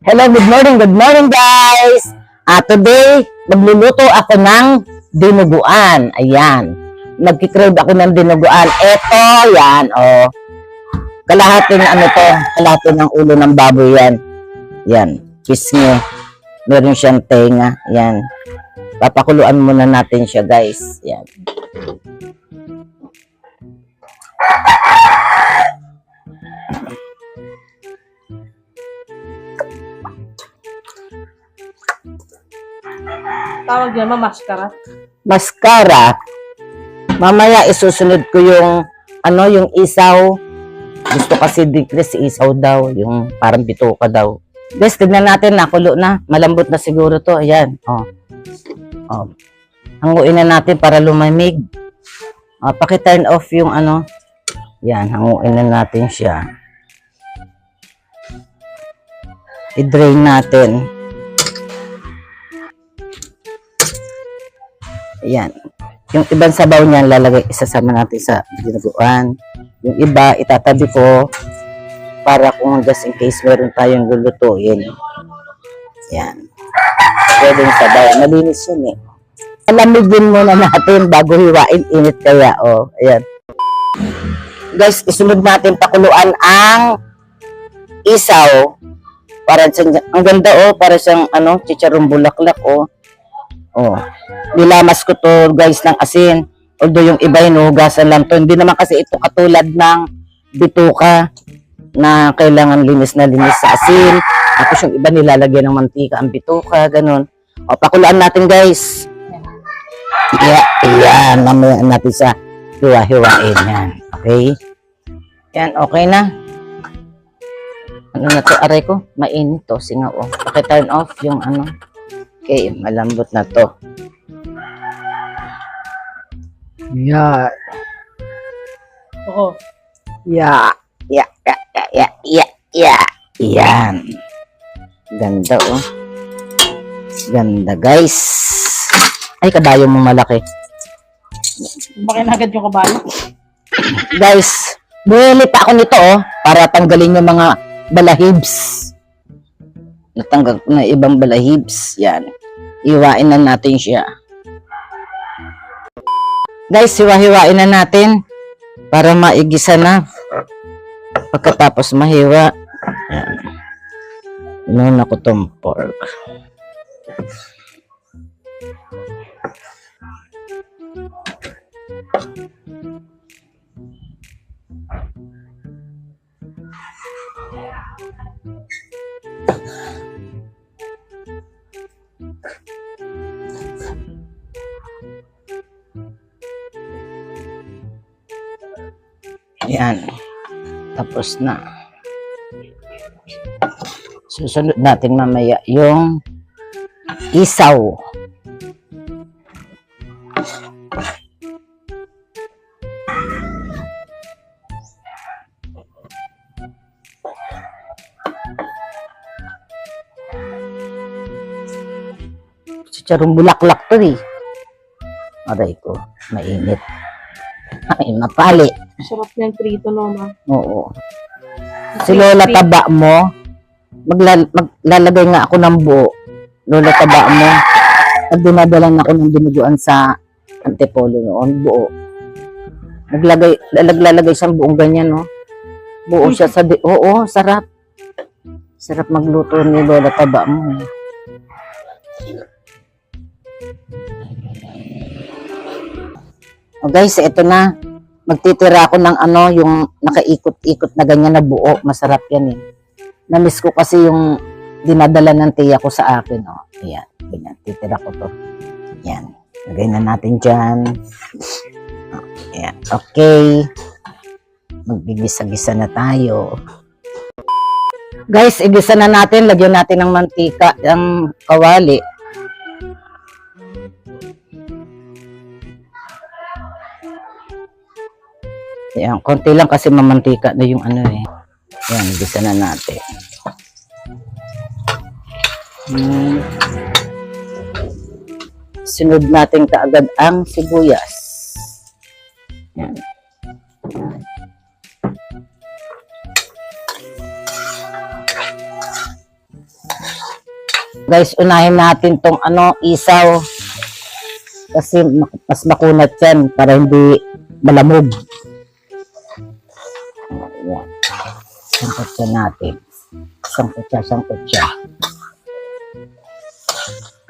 Hello, good morning guys! Today, magluluto ako ng dinuguan. Ayan. Nagkikrave ako ng dinuguan. Ito, yan, oh. Kalahati ng ano to, kalahati ng ulo ng baboy yan. Yan, pisngi. Meron siyang tenga. Yan. Papakuluan muna natin siya, guys. Yan. Tawag niya maskara. Mascara. Mamaya isusunod ko yung yung isaw. Gusto kasi decrease isaw daw, yung parang bituka daw. Guys, tignan natin, nakulo na. Malambot na siguro to. Ayan. Oh. Oh. Hanguin na natin para lumamig. Paki-turn off yung Yan, hanguin na natin siya. I-drain natin. Ayan. Yung ibang sabaw niyan, isasama natin sa dinuguan. Yung iba, itatabi ko para kung just in case meron tayong lulutuin. Ayan. Pwedeng sabaw. Malinis yun eh. Alamigin muna natin bago hiwain. Init kaya. Oh, ayan. Guys, isunod natin pakuluan ang isaw. Para ang ganda para siyang chicharong bulaklak Oh. Nilamas ko to guys ng asin. Although yung iba hinuhugasan lang to. Hindi naman kasi ito katulad ng bituka na kailangan linis na linis sa asin. Tapos yung iba nilalagyan ng mantika ang bituka, ganun. Pakuluan natin guys. Yan. Mamaya natin sa hiwa-hiwain yan. Okay? Yan, okay na. Ano na to? Aray ko? Mainit to. Singaw. Paki-turn off yung Okay, malambot na to. Yeah. Oo. Yeah. Yan. Ganda Ganda guys. Ay, kabayo mo malaki. Bakit agad yung kabayo? Guys, bumili pa ako nito para tanggalin yung mga balahibs. Natanggal ko na ibang balahibs. Yan. Iwain na natin siya. Guys, hiwa-hiwain na natin para maigisa na. Pagkatapos mahiwa. Yan. Inuuna ko tong pork. Yan. Tapos na. Susunod natin mamaya yung isaw. Chicharong bulaklak to Aray ko, mainit. Ay, mapali. Sarap ng prito, no, ma? Oo. Si Lola taba mo, maglalagay nga ako ng buo. Lola taba mo, pag dinadalan ako ng dinuguan sa Antipolo noon, buo. Lalagay siyang buong ganyan, no? Buo siya sa oo, sarap. Sarap magluto ni Lola taba mo. Guys, ito na. Magtitira ako ng yung nakaikot-ikot na ganyan na buo. Masarap yan Namiss ko kasi yung dinadala ng tiya ko sa akin. Ayan. Ganyan. Titira ko to. Ayan. Lagay na natin dyan. Ayan. Okay. Magbigisa-gisa na tayo. Guys, igisa na natin. Lagyan natin ng mantika. Ang kawali. Yan, konti lang kasi mamantika na yung Yan, gisa na natin. Sunod natin kaagad ang sibuyas. Yan. Guys, unahin natin tong isaw. Kasi mas makunat yan para hindi malamog. Ayan. Sangkot siya natin. Sangkot siya.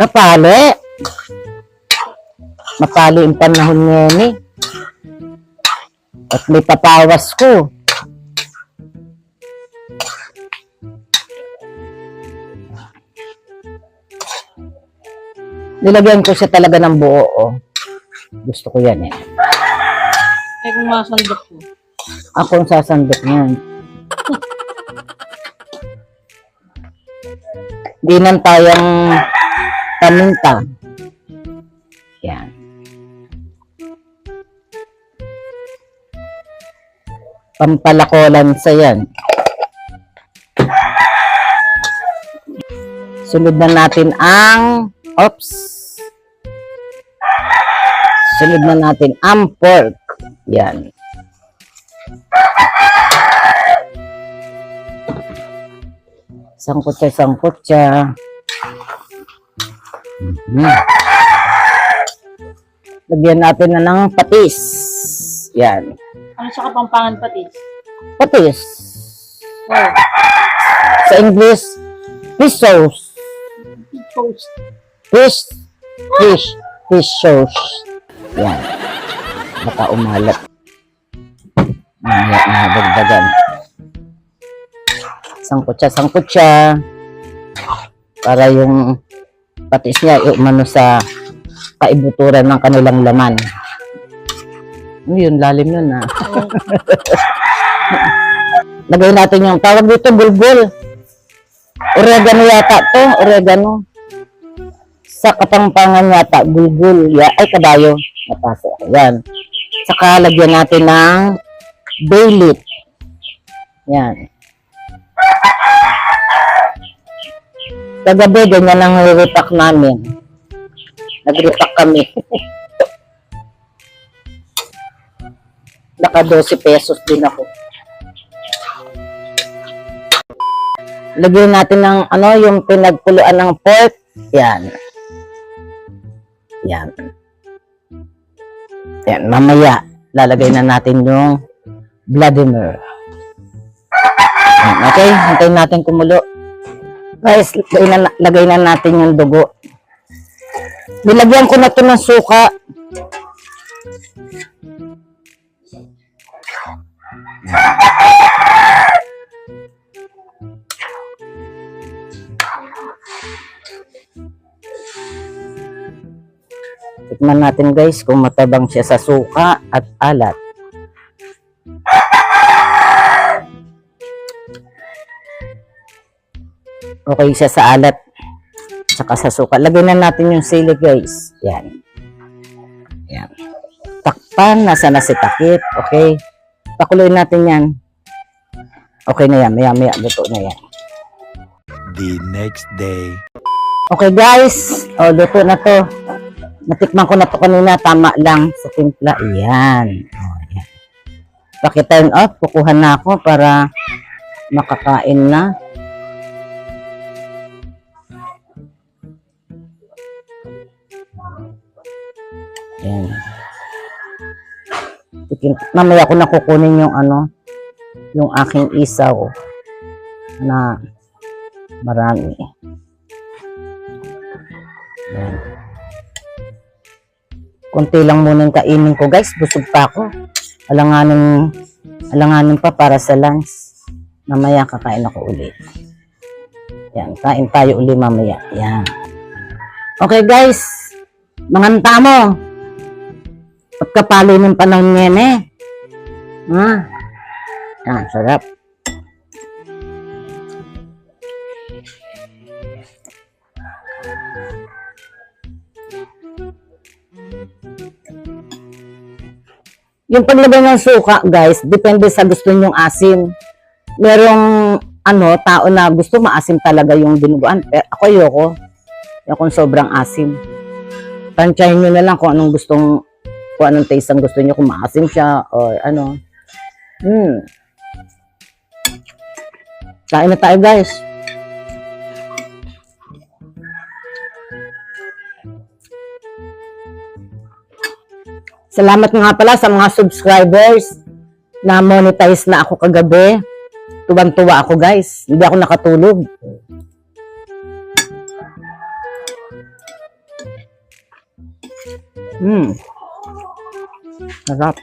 Kapali. Mapali yung panahon ngayon eh. At may papawas ko. Nilagyan ko siya talaga ng buo. Oh. Gusto ko yan eh. Eh, kung masandok mo. Ako ang sasandok niyan. Di nan tayong paminta. Yan. Pampalakolan sa yan. Sunod na natin ang Sunod na natin ang pork. Yan. Sangkot siya. Lagyan natin na ng patis. Yan. Ano sa Kapampangan patis? Patis. Oh, Sa English, fish sauce. toast. Fish sauce. Yan. Baka umalat. Mamaya na dagdagan. Sangkot siya. Para yung patis niya umano sa kaibuturan ng kanilang laman. Ano yun? Lalim yun ha. Lagay natin yung tawag dito, bulbul. Oregano yata to. Oregano. Sa Kapampangan yata, bulbul. Ay, kabayo. Napasok. Yan. Saka lagyan natin ng bay leaf. Yan. Kagabi, ganyan ang repack namin. Nag-repack kami. Naka 12 pesos din ako. Lagyan natin ng yung pinagkuluan ng pork. Yan. Yan. Yan. Mamaya, lalagay na natin yung Vladimir. Yan. Okay, hintayin natin kumulo. Guys, lagay na natin yung dugo. Nilagyan ko na ito ng suka. Tikman natin guys kung matabang siya sa suka at alat. Okay siya sa alat saka sa suka. Lagyan na natin yung sili guys. Yan. Yan. Takpan, nasa na si takip. Okay. Pakuloyin natin yan. Okay na yan. Maya luto na yan. The next day. Okay guys. O, luto na to. Natikman ko na to kanina. Tama lang sa timpla. Yan. O, yan. Paki-turn off. Kukuha na ako para makakain na. Yan. Mamaya ko na kukunin yung yung aking isaw na marami. Yan. Kunti lang muna yung kainin ko guys, busog pa ako. Alanganin pa para sa lunch. Mamaya kakain ako ulit. Yan, kain tayo ulit mamaya. Yan. Okay guys, manganta mo. Pagkapalo ng panahon ngayon eh. Yan, sarap. Yung paglagay ng suka, guys, depende sa gusto nyong asim. Merong tao na gusto maasim talaga yung dinuguan. Ako ayoko. Ayoko sobrang asim. Tansyahin nyo na lang kung anong taste ang gusto nyo, kung maasim siya or ano. Kain na tayo guys. Salamat nga pala sa mga subscribers na monetize na ako kagabi. Tuwang-tuwa ako guys. Hindi ako nakatulog. Sarap.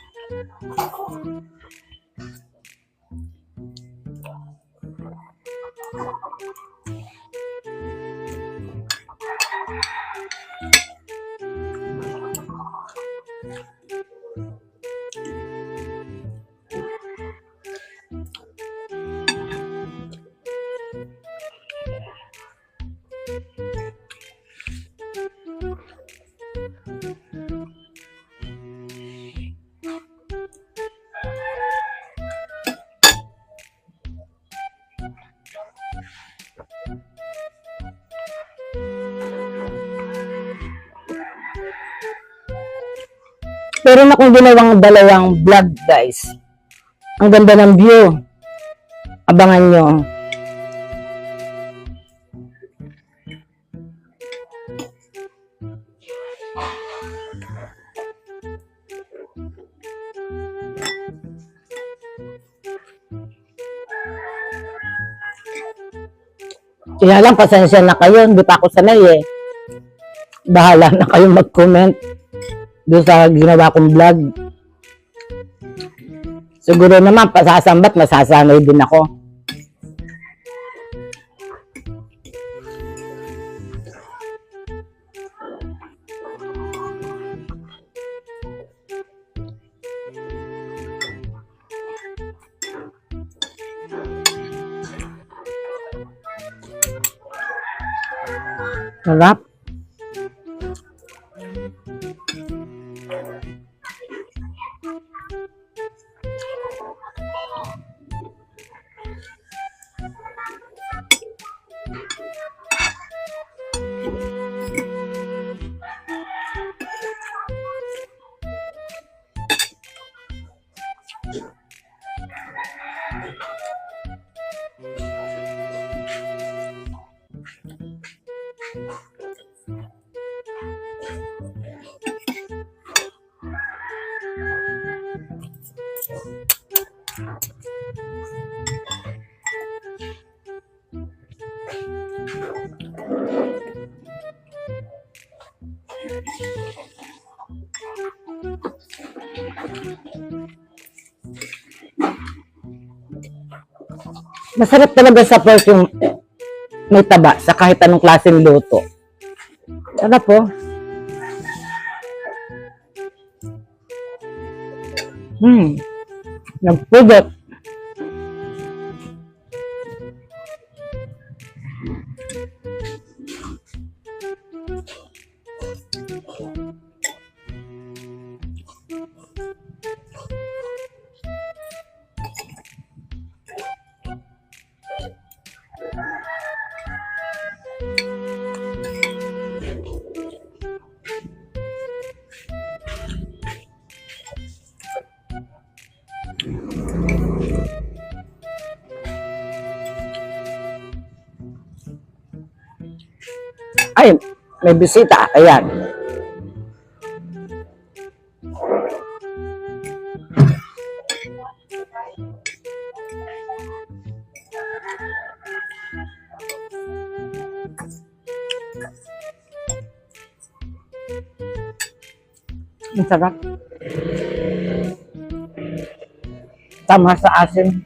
Pero na kung ginawang dalawang vlog guys. Ang ganda ng view. Abangan nyo. Kaya lang, pasensya na kayo. Hindi pa ako sanay eh. Bahala na kayo mag-comment doon sa ginawa kong vlog. Siguro naman, pasasambat, masasanay din ako. Sarap. Masarap talaga sa pork yung may taba sa kahit anong klaseng luto. Sarap po. Nagpugot. Ay, may bisita. Ayan. Ang sarap. Tama sa asin.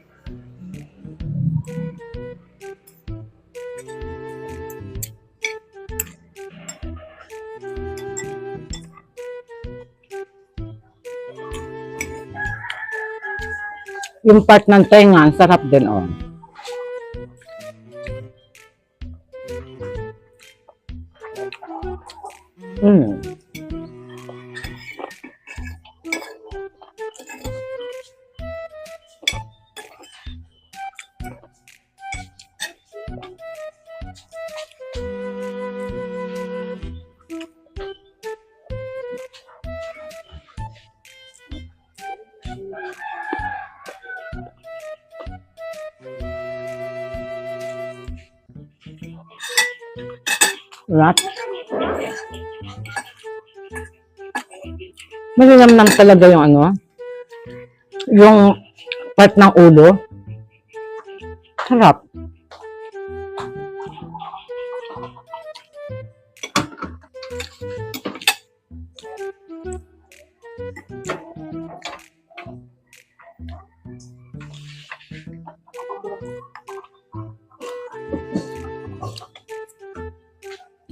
Yung part ng tenga, ang sarap din, oh. Rat. Malinamnam talaga yung ano, yung part ng ulo. Sarap.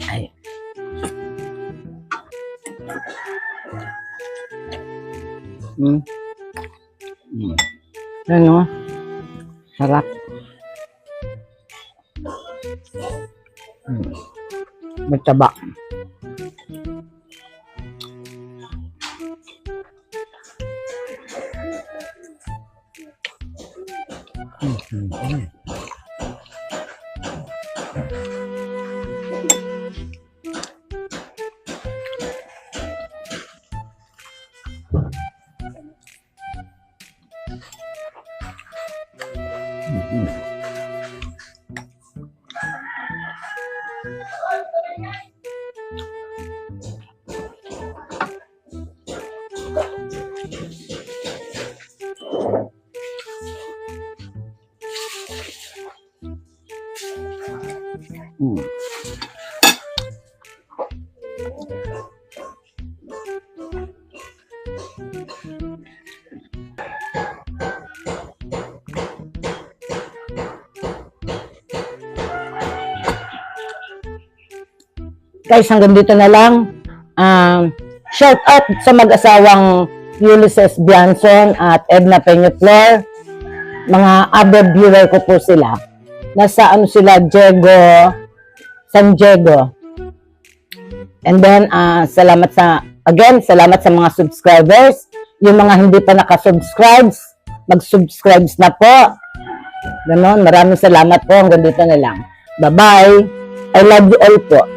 Ay. Ano? Sarap. Mataba. Guys, hanggang dito na lang. Shout out sa mag-asawang Ulysses Bianson at Edna Peñaflor. Mga avid viewer ko po sila. Nasa ano sila, San Diego. And then, salamat sa mga subscribers. Yung mga hindi pa nakasubscribe, mag-subscribe na po. Ganon, maraming salamat po. Hanggang dito na lang. Bye-bye. I love you all po.